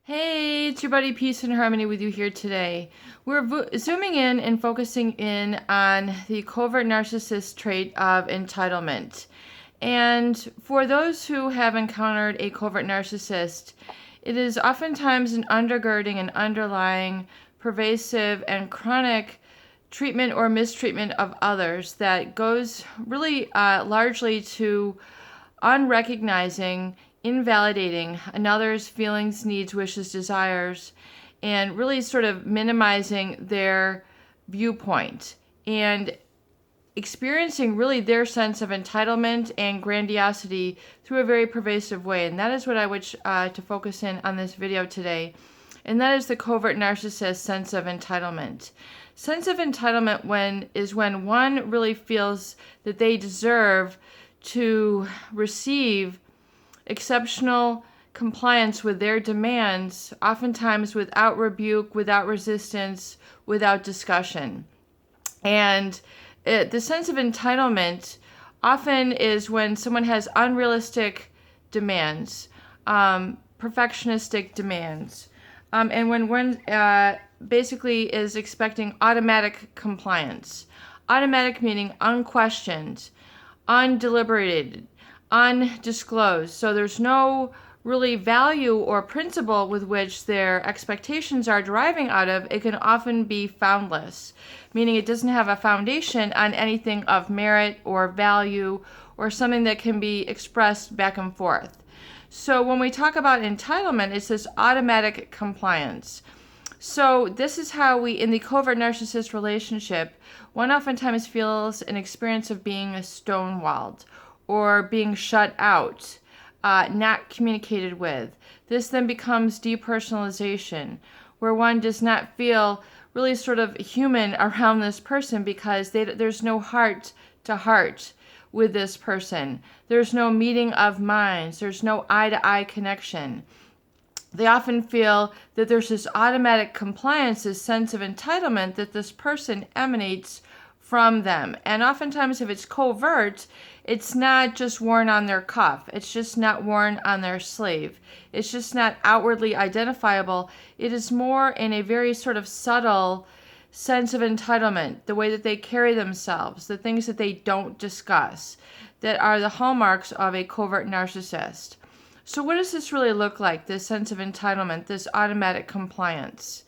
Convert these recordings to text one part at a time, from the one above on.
Hey, it's your buddy Peace and Harmony with you here today. We're zooming in and focusing in on the covert narcissist trait of entitlement. And for those who have encountered a covert narcissist, it is oftentimes an undergirding and underlying pervasive and chronic treatment or mistreatment of others that goes really largely to unrecognizing, invalidating another's feelings, needs, wishes, desires, and really sort of minimizing their viewpoint and experiencing really their sense of entitlement and grandiosity through a very pervasive way. And that is what I wish to focus in on this video today. And that is the covert narcissist sense of entitlement. Sense of entitlement is when one really feels that they deserve to receive exceptional compliance with their demands, oftentimes without rebuke, without resistance, without discussion. And the sense of entitlement often is when someone has unrealistic demands, perfectionistic demands, and when one basically is expecting automatic compliance. Automatic meaning unquestioned, undeliberated, undisclosed. So there's no really value or principle with which their expectations are deriving out of. It can often be foundless, meaning it doesn't have a foundation on anything of merit or value or something that can be expressed back and forth. So when we talk about entitlement, it's this automatic compliance. So this is how we, in the covert narcissist relationship, one oftentimes feels an experience of being stonewalled or being shut out, not communicated with. This then becomes depersonalization, where one does not feel really sort of human around this person because there's no heart to heart with this person. There's no meeting of minds. There's no eye-to-eye connection. They often feel that there's this automatic compliance, this sense of entitlement that this person emanates from them. And oftentimes if it's covert, it's not just worn on their cuff. It's just not worn on their sleeve. It's just not outwardly identifiable. It is more in a very sort of subtle sense of entitlement, the way that they carry themselves, the things that they don't discuss, that are the hallmarks of a covert narcissist. So what does this really look like, this sense of entitlement, this automatic compliance?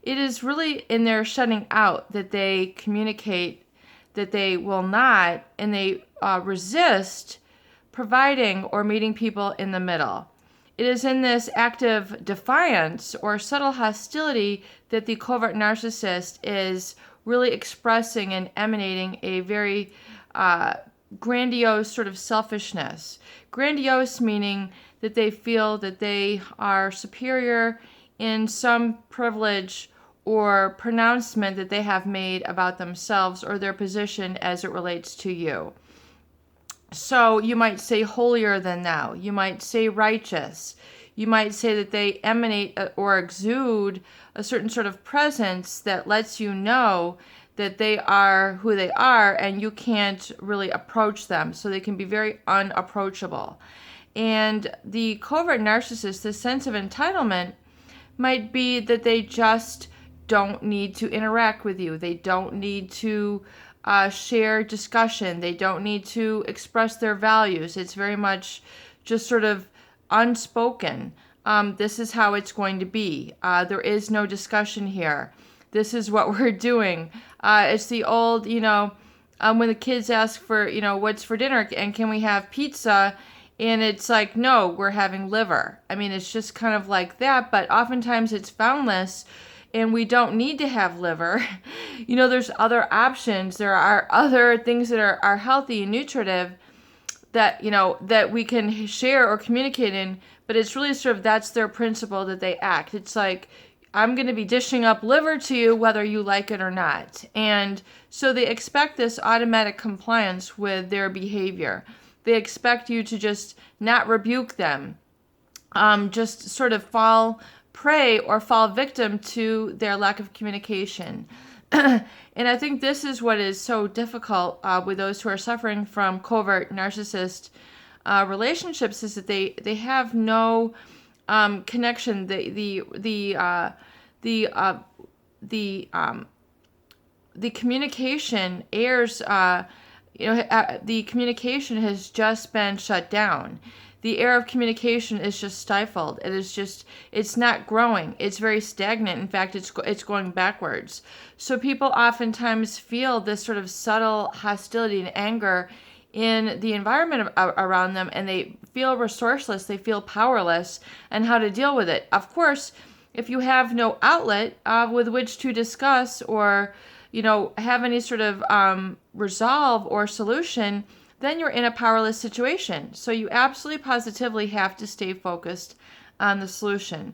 It is really in their shutting out that they communicate that they will not, and they resist providing or meeting people in the middle. It is in this active defiance or subtle hostility that the covert narcissist is really expressing and emanating a very grandiose sort of selfishness. Grandiose meaning that they feel that they are superior in some privilege or pronouncement that they have made about themselves or their position as it relates to you. So you might say holier than thou. You might say righteous. You might say that they emanate or exude a certain sort of presence that lets you know that they are who they are and you can't really approach them. So they can be very unapproachable. And the covert narcissist, this sense of entitlement, might be that they just don't need to interact with you. They don't need to share discussion. They don't need to express their values. It's very much just sort of unspoken. This is how it's going to be. There is no discussion here. This is what we're doing. It's the old, when the kids ask for, what's for dinner and can we have pizza? And it's like, no, we're having liver. I mean, it's just kind of like that, but oftentimes it's foundless and we don't need to have liver. There's other options. There are other things that are healthy and nutritive that, that we can share or communicate in, but it's really sort of, that's their principle that they act. It's like, I'm going to be dishing up liver to you whether you like it or not. And so they expect this automatic compliance with their behavior. They expect you to just not rebuke them, just sort of fall prey or fall victim to their lack of communication. And I think this is what is so difficult with those who are suffering from covert narcissist relationships, is that they have no connection, the communication airs. The communication has just been shut down. The air of communication is just stifled. It's not growing. It's very stagnant. In fact, it's going backwards. So people oftentimes feel this sort of subtle hostility and anger in the environment around them, and they feel resourceless. They feel powerless and how to deal with it. Of course, if you have no outlet with which to discuss or have any sort of resolve or solution, then you're in a powerless situation. So you absolutely positively have to stay focused on the solution.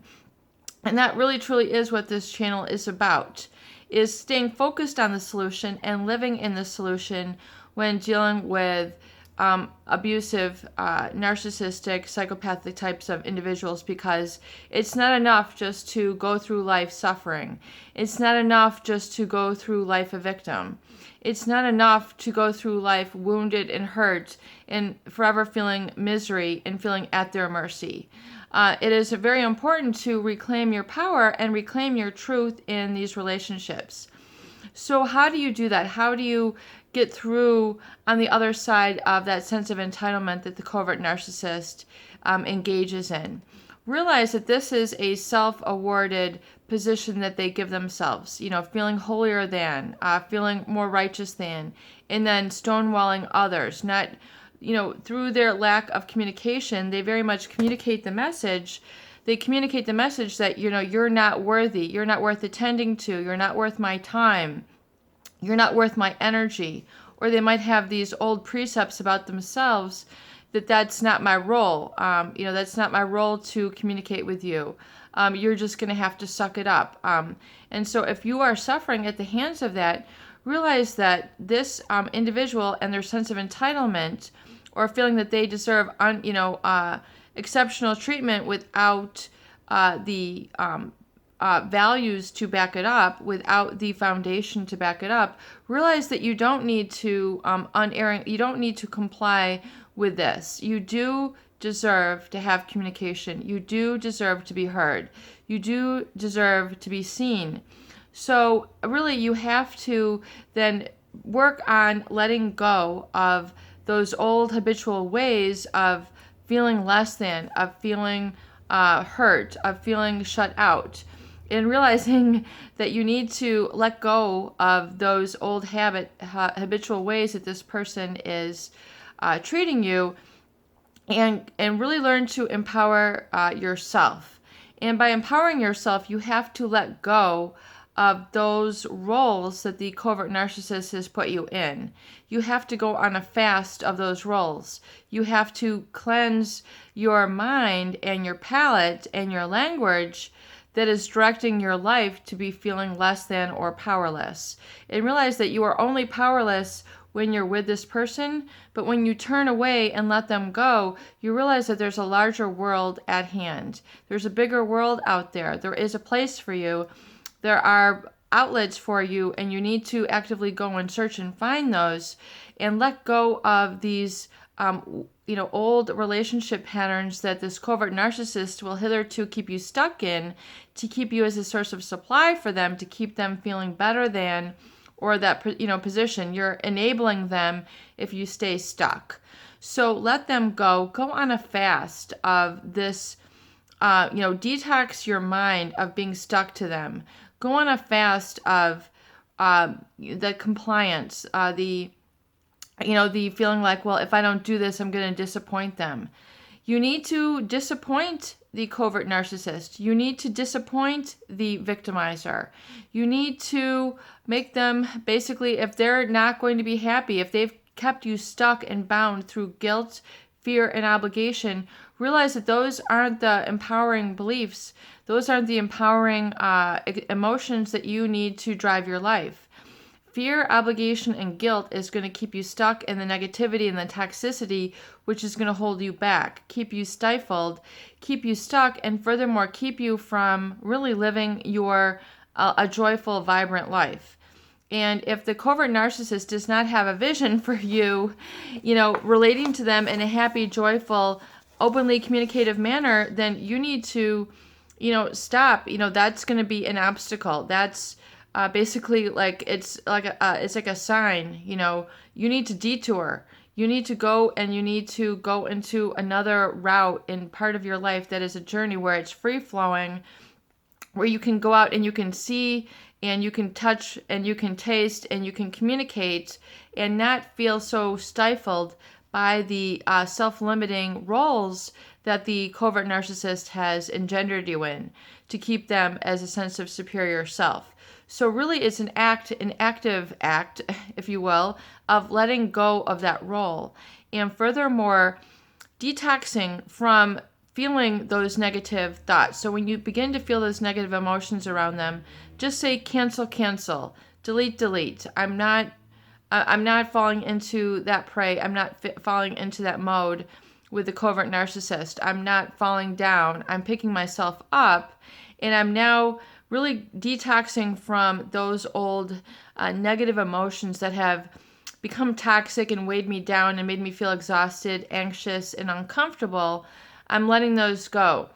And that really truly is what this channel is about, is staying focused on the solution and living in the solution when dealing with abusive, narcissistic, psychopathic types of individuals, because it's not enough just to go through life suffering. It's not enough just to go through life a victim. It's not enough to go through life wounded and hurt and forever feeling misery and feeling at their mercy. It is very important to reclaim your power and reclaim your truth in these relationships. So how do you do that? How do you get through on the other side of that sense of entitlement that the covert narcissist engages in? Realize that this is a self-awarded position that they give themselves, feeling holier than, feeling more righteous than, and then stonewalling others. Not, through their lack of communication, they very much communicate the message. They communicate the message that, you're not worthy, you're not worth attending to, you're not worth my time, you're not worth my energy. Or they might have these old precepts about themselves that's not my role. That's not my role to communicate with you. You're just going to have to suck it up. And so if you are suffering at the hands of that, realize that this individual and their sense of entitlement, or feeling that they deserve exceptional treatment without the values to back it up, without the foundation to back it up, realize that you don't need to you don't need to comply with this. You do deserve to have communication. You do deserve to be heard. You do deserve to be seen. So really, you have to then work on letting go of those old habitual ways of feeling less than, of feeling hurt, of feeling shut out, and realizing that you need to let go of those old habitual ways that this person is treating you, and really learn to empower yourself. And by empowering yourself, you have to let go of those roles that the covert narcissist has put you in. You have to go on a fast of those roles. You have to cleanse your mind and your palate and your language that is directing your life to be feeling less than or powerless. And realize that you are only powerless when you're with this person, but when you turn away and let them go, you realize that there's a larger world at hand. There's a bigger world out there. There is a place for you. There are outlets for you, and you need to actively go and search and find those, and let go of these old relationship patterns that this covert narcissist will hitherto keep you stuck in, to keep you as a source of supply for them, to keep them feeling better than, or that position. You're enabling them if you stay stuck. So let them go. Go on a fast of this, detox your mind of being stuck to them. Go on a fast of the compliance, the feeling like, well, if I don't do this, I'm going to disappoint them. You need to disappoint the covert narcissist. You need to disappoint the victimizer. You need to make them, basically, if they're not going to be happy, if they've kept you stuck and bound through guilt, fear, and obligation, realize that those aren't the empowering beliefs. Those aren't the empowering emotions that you need to drive your life. Fear, obligation, and guilt is going to keep you stuck in the negativity and the toxicity, which is going to hold you back, keep you stifled, keep you stuck, and furthermore, keep you from really living your a joyful, vibrant life. And if the covert narcissist does not have a vision for you, relating to them in a happy, joyful, openly communicative manner, then you need to, stop. That's going to be an obstacle. That's basically like it's like a sign. You need to detour. You need to go, and you need to go into another route in part of your life that is a journey where it's free flowing, where you can go out and you can see and you can touch and you can taste and you can communicate and not feel so stifled by the self-limiting roles that the covert narcissist has engendered you in to keep them as a sense of superior self. So really it's an active act, if you will, of letting go of that role. And furthermore, detoxing from feeling those negative thoughts. So when you begin to feel those negative emotions around them, just say cancel, cancel, delete, delete. I'm not falling into that prey. I'm not falling into that mode with the covert narcissist. I'm not falling down. I'm picking myself up, and I'm now really detoxing from those old negative emotions that have become toxic and weighed me down and made me feel exhausted, anxious, and uncomfortable. I'm letting those go.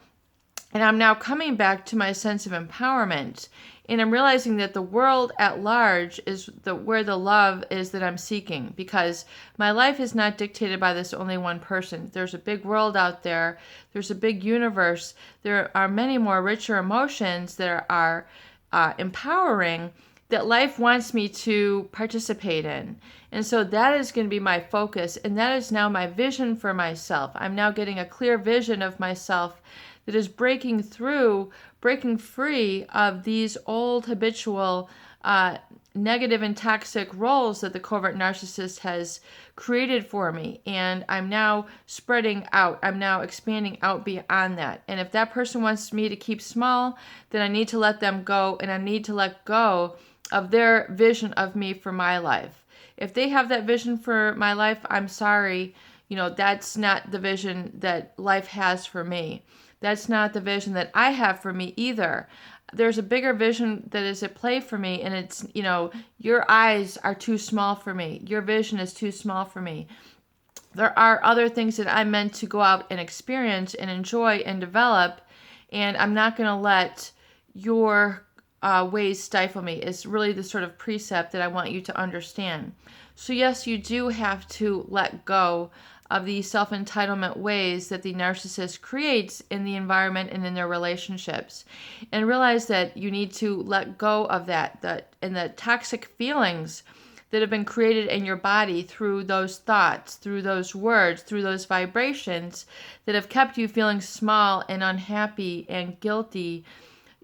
And I'm now coming back to my sense of empowerment. And I'm realizing that the world at large is where the love is that I'm seeking, because my life is not dictated by this only one person. There's a big world out there. There's a big universe. There are many more richer emotions that are empowering that life wants me to participate in. And so that is going to be my focus, and that is now my vision for myself. I'm now getting a clear vision of myself that is breaking free of these old habitual negative and toxic roles that the covert narcissist has created for me. And I'm now spreading out. I'm now expanding out beyond that. And if that person wants me to keep small, then I need to let them go, and I need to let go of their vision of me for my life. If they have that vision for my life, I'm sorry. That's not the vision that life has for me. That's not the vision that I have for me either. There's a bigger vision that is at play for me, and it's, your eyes are too small for me. Your vision is too small for me. There are other things that I'm meant to go out and experience and enjoy and develop, and I'm not going to let your ways stifle me. It's really the sort of precept that I want you to understand. So yes, you do have to let go of the self-entitlement ways that the narcissist creates in the environment and in their relationships, and realize that you need to let go of that and the toxic feelings that have been created in your body through those thoughts, through those words, through those vibrations that have kept you feeling small and unhappy and guilty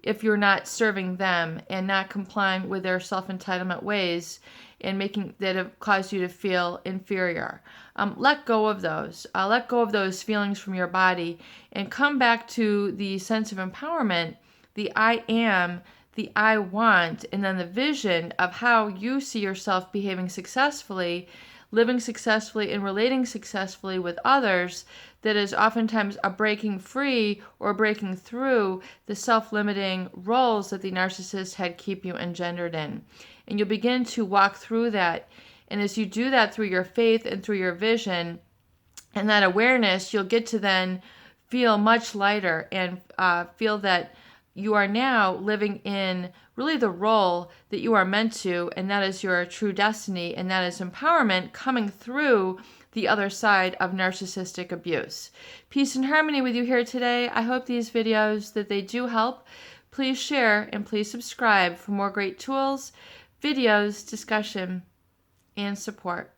if you're not serving them and not complying with their self-entitlement ways and making that have caused you to feel inferior. Let go of those. Let go of those feelings from your body and come back to the sense of empowerment, the I am, the I want, and then the vision of how you see yourself behaving successfully, living successfully, and relating successfully with others. That is oftentimes a breaking free or breaking through the self-limiting roles that the narcissist had keep you engendered in. And you'll begin to walk through that. And as you do that through your faith and through your vision and that awareness, you'll get to then feel much lighter and feel that you are now living in really the role that you are meant to, and that is your true destiny, and that is empowerment coming through the other side of narcissistic abuse. Peace and harmony with you here today. I hope these videos, that they do help. Please share and please subscribe for more great tools, videos, discussion, and support.